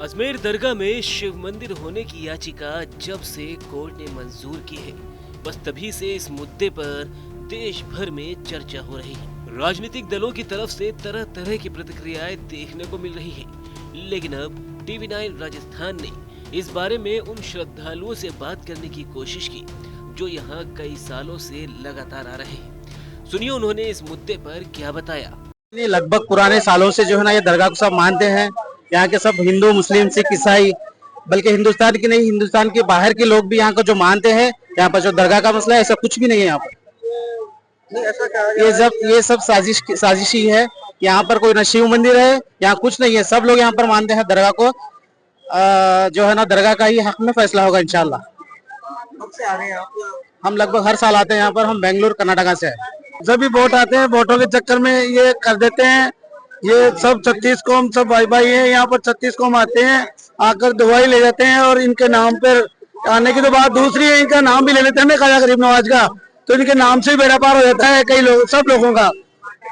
अजमेर दरगाह में शिव मंदिर होने की याचिका जब से कोर्ट ने मंजूर की है, बस तभी से इस मुद्दे पर देश भर में चर्चा हो रही है। राजनीतिक दलों की तरफ से तरह तरह की प्रतिक्रियाएं देखने को मिल रही है, लेकिन अब TV9 राजस्थान ने इस बारे में उन श्रद्धालुओं से बात करने की कोशिश की जो यहाँ कई सालों से लगातार आ रहे हैं। सुनिए उन्होंने इस मुद्दे पर क्या बताया। लगभग पुराने सालों से जो है ना ये दरगाह को सब मानते हैं। यहाँ के सब हिंदू, मुस्लिम, सिख, ईसाई, बल्कि हिंदुस्तान की नहीं, हिंदुस्तान के बाहर के लोग भी यहाँ को जो मानते हैं। यहाँ पर जो दरगाह का मसला है ऐसा कुछ भी नहीं है। यहाँ पर ये सब साजिशी है। यहाँ पर कोई न शिव मंदिर है, यहाँ कुछ नहीं है। सब लोग यहाँ पर मानते हैं दरगाह को। जो है ना दरगाह का ही हक में फैसला होगा इंशाल्लाह। कब से आ रहे हैं आप? हम लगभग हर साल आते हैं यहाँ पर। हम बेंगलुरु कर्नाटका से हैं। जब भी वोट आते हैं, वोटों के चक्कर में ये कर देते हैं। ये सब 36 कौम सब भाई भाई है। यहाँ पर 36 कौम आते हैं, आकर दवाई ले जाते हैं और इनके नाम पर आने की तो बात दूसरी है, इनका नाम भी ले लेते हैं ख्वाजा गरीब नवाज का, तो इनके नाम से ही बेड़ा पार हो जाता है। कई लोग, सब लोगों का,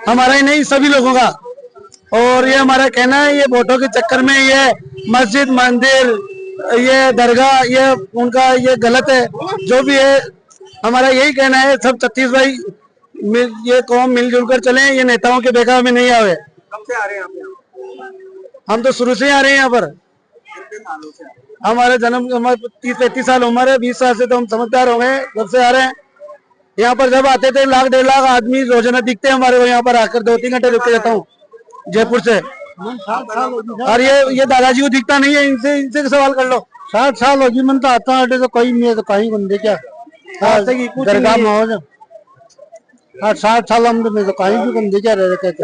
हमारा ही नहीं सभी लोगों का। और ये हमारा कहना है, ये वोटों के चक्कर में ये मस्जिद, मंदिर, ये दरगाह, ये उनका ये गलत है। जो भी है हमारा यही कहना है, सब 36 भाई ये कौम मिलजुल कर चले, ये नेताओं के बेकार में नहीं आवे। कब से आ रहे हैं आप यहाँ? हम तो शुरू से ही आ रहे हैं यहाँ पर। कितने सालों से? हमारे जन्म 30-35 साल उम्र है, 20 साल से तो हम समझदार हो गए, जब से आ रहे हैं। यहाँ पर जब आते थे 1.5 लाख आदमी रोजाना दिखते हैं हमारे को। यहाँ पर आकर 2-3 घंटे रुक के जाता हूँ जयपुर से। और ये दादाजी को दिखता नहीं है, इनसे सवाल कर लो। 60 साल होगी मन तो आता है, तो कोई नहीं है, तो कहीं बंदे क्या दरगाह में 60 साल हम तो कहीं भी बंदे क्या रह रहे थे।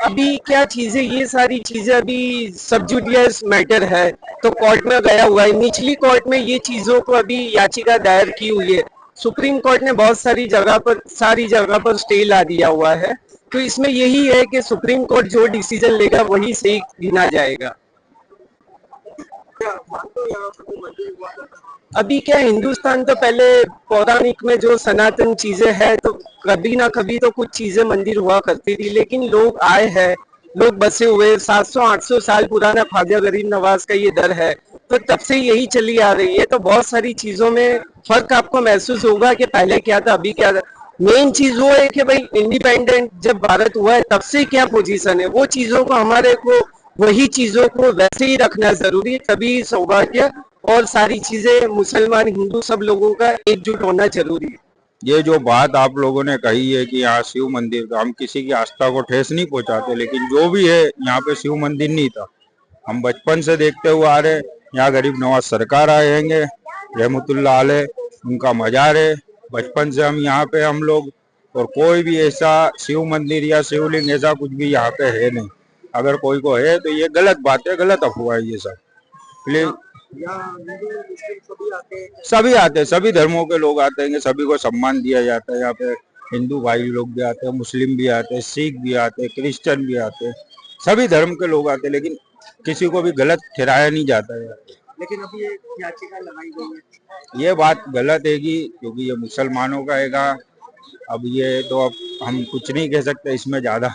अभी क्या चीजें, ये सारी चीजें अभी सब जुडिशियल मैटर है, तो कोर्ट में गया हुआ है। निचली कोर्ट में ये चीजों को अभी याचिका दायर की हुई है। सुप्रीम कोर्ट ने बहुत सारी जगह पर स्टे ला दिया हुआ है। तो इसमें यही है कि सुप्रीम कोर्ट जो डिसीजन लेगा वही सही गिना जाएगा। अभी क्या, हिंदुस्तान तो पहले पौराणिक में जो सनातन चीजें हैं, तो कभी ना कभी तो कुछ चीजें मंदिर हुआ करती थी, लेकिन लोग आए हैं, लोग बसे हुए। 700-800 साल पुराना ख्वाजा गरीब नवाज का ये दर है, तो तब से यही चली आ रही है। तो बहुत सारी चीजों में फर्क आपको महसूस होगा कि पहले क्या था, अभी क्या था। मेन चीज वो है कि भाई इंडिपेंडेंट जब भारत हुआ है तब से क्या पोजीशन है, वो चीजों को हमारे को वही चीजों को वैसे ही रखना जरूरी है। तभी सौभाग्य और सारी चीजें मुसलमान, हिंदू सब लोगों का एकजुट होना जरूरी है। ये जो बात आप लोगों ने कही है कि यहाँ शिव मंदिर का, हम किसी की आस्था को ठेस नहीं पहुंचाते, लेकिन जो भी है यहाँ पे शिव मंदिर नहीं था। हम बचपन से देखते हुए आ रहे। यहाँ गरीब नवाज सरकार आएंगे, रहमतुल्लाह अलैह, उनका मजार है। बचपन से हम यहाँ पे, हम लोग, और कोई भी ऐसा शिव मंदिर या शिवलिंग ऐसा कुछ भी यहाँ पे है नहीं। अगर कोई को है तो ये गलत बात है, गलत अफवाह है ये सब। प्लीज सभी आते हैं, सभी धर्मों के लोग आते हैं, सभी को सम्मान दिया जाता है। यहाँ पे हिंदू भाई लोग भी आते हैं, मुस्लिम भी आते हैं, सिख भी आते हैं, क्रिश्चियन भी आते हैं, सभी धर्म के लोग आते हैं, लेकिन किसी को भी गलत ठहराया नहीं जाता है। लेकिन अभी ये याचिका लगाई गई है, ये बात गलत है क्योंकि ये मुसलमानों का हैगा। अब ये तो अब हम कुछ नहीं कह सकते इसमें ज्यादा,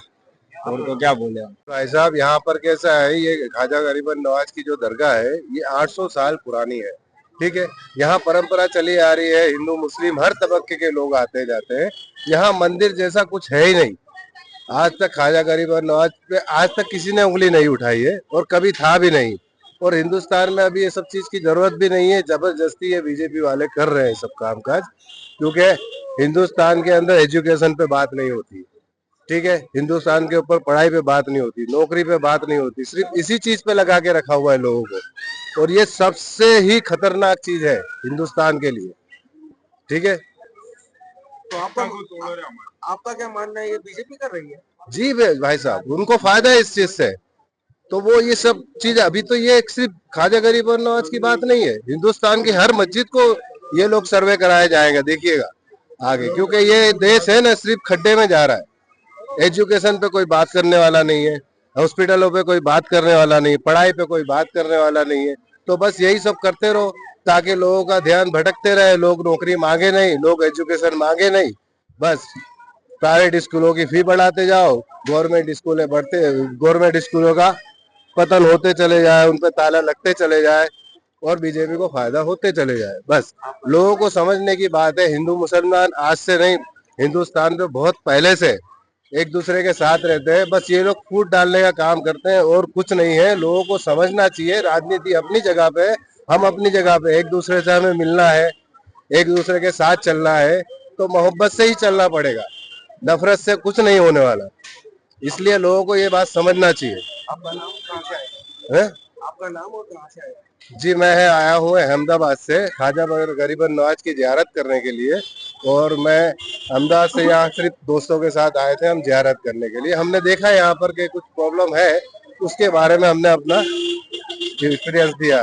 और तो क्या बोले हम। भाई साहब, यहाँ पर कैसा है, ये ख्वाजा गरीब नवाज की जो दरगाह है ये 800 साल पुरानी है। ठीक है, यहाँ परंपरा चली आ रही है, हिंदू मुस्लिम हर तबके के लोग आते जाते हैं। यहाँ मंदिर जैसा कुछ है ही नहीं। आज तक ख्वाजा गरीब नवाज पे आज तक किसी ने उंगली नहीं उठाई है, और कभी था भी नहीं। और हिंदुस्तान में अभी ये सब चीज की जरूरत भी नहीं है। जबरदस्ती ये बीजेपी वाले कर रहे हैं सब कामकाज, क्योंकि हिंदुस्तान के अंदर एजुकेशन पे बात नहीं होती। ठीक है, हिंदुस्तान के ऊपर पढ़ाई पे बात नहीं होती, नौकरी पे बात नहीं होती, सिर्फ इसी चीज पे लगा के रखा हुआ है लोगों को। और ये सबसे ही खतरनाक चीज है हिंदुस्तान के लिए। ठीक है, तो आपका क्या मानना है, ये बीजेपी कर रही है? जी भाई साहब, उनको फायदा है इस चीज से, तो वो ये सब चीज, अभी तो ये सिर्फ ख्वाजा गरीब और नवाज की बात नहीं है, हिंदुस्तान की हर मस्जिद को ये लोग सर्वे कराया जाएगा, देखिएगा आगे। क्योंकि ये देश है ना, सिर्फ खड्डे में जा रहा है। एजुकेशन पे कोई बात करने वाला नहीं है, हॉस्पिटलों पे कोई बात करने वाला नहीं है, पढ़ाई पे कोई बात करने वाला नहीं है। तो बस यही सब करते रहो ताकि लोगों का ध्यान भटकते रहे, लोग नौकरी मांगे नहीं, लोग एजुकेशन मांगे नहीं। बस प्राइवेट स्कूलों की फी बढ़ाते जाओ, गवर्नमेंट स्कूलों का पतन होते चले जाए, उन पे ताला लगते चले जाए और बीजेपी को फायदा होते चले जाए। बस लोगों को समझने की बात है, हिंदू मुसलमान आज से नहीं, हिंदुस्तान में बहुत पहले से एक दूसरे के साथ रहते हैं। बस ये लोग फूट डालने का काम करते हैं और कुछ नहीं है। लोगों को समझना चाहिए, राजनीति अपनी जगह पे, हम अपनी जगह पे, एक दूसरे से हमें मिलना है, एक दूसरे के साथ चलना है तो मोहब्बत से ही चलना पड़ेगा, नफरत से कुछ नहीं होने वाला। इसलिए लोगों को ये बात समझना चाहिए। आपका नाम कहाँ से आए? है? आपका नाम और कहाँ से आए? जी मैं आया हूँ अहमदाबाद से ख्वाजा गरीबन नवाज की जियारत करने के लिए, और मैं अहमदाबाद से यहाँ सिर्फ दोस्तों के साथ आए थे हम जियारत करने के लिए। हमने देखा यहाँ पर के कुछ प्रॉब्लम है, उसके बारे में हमने अपना एक्सपीरियंस दिया।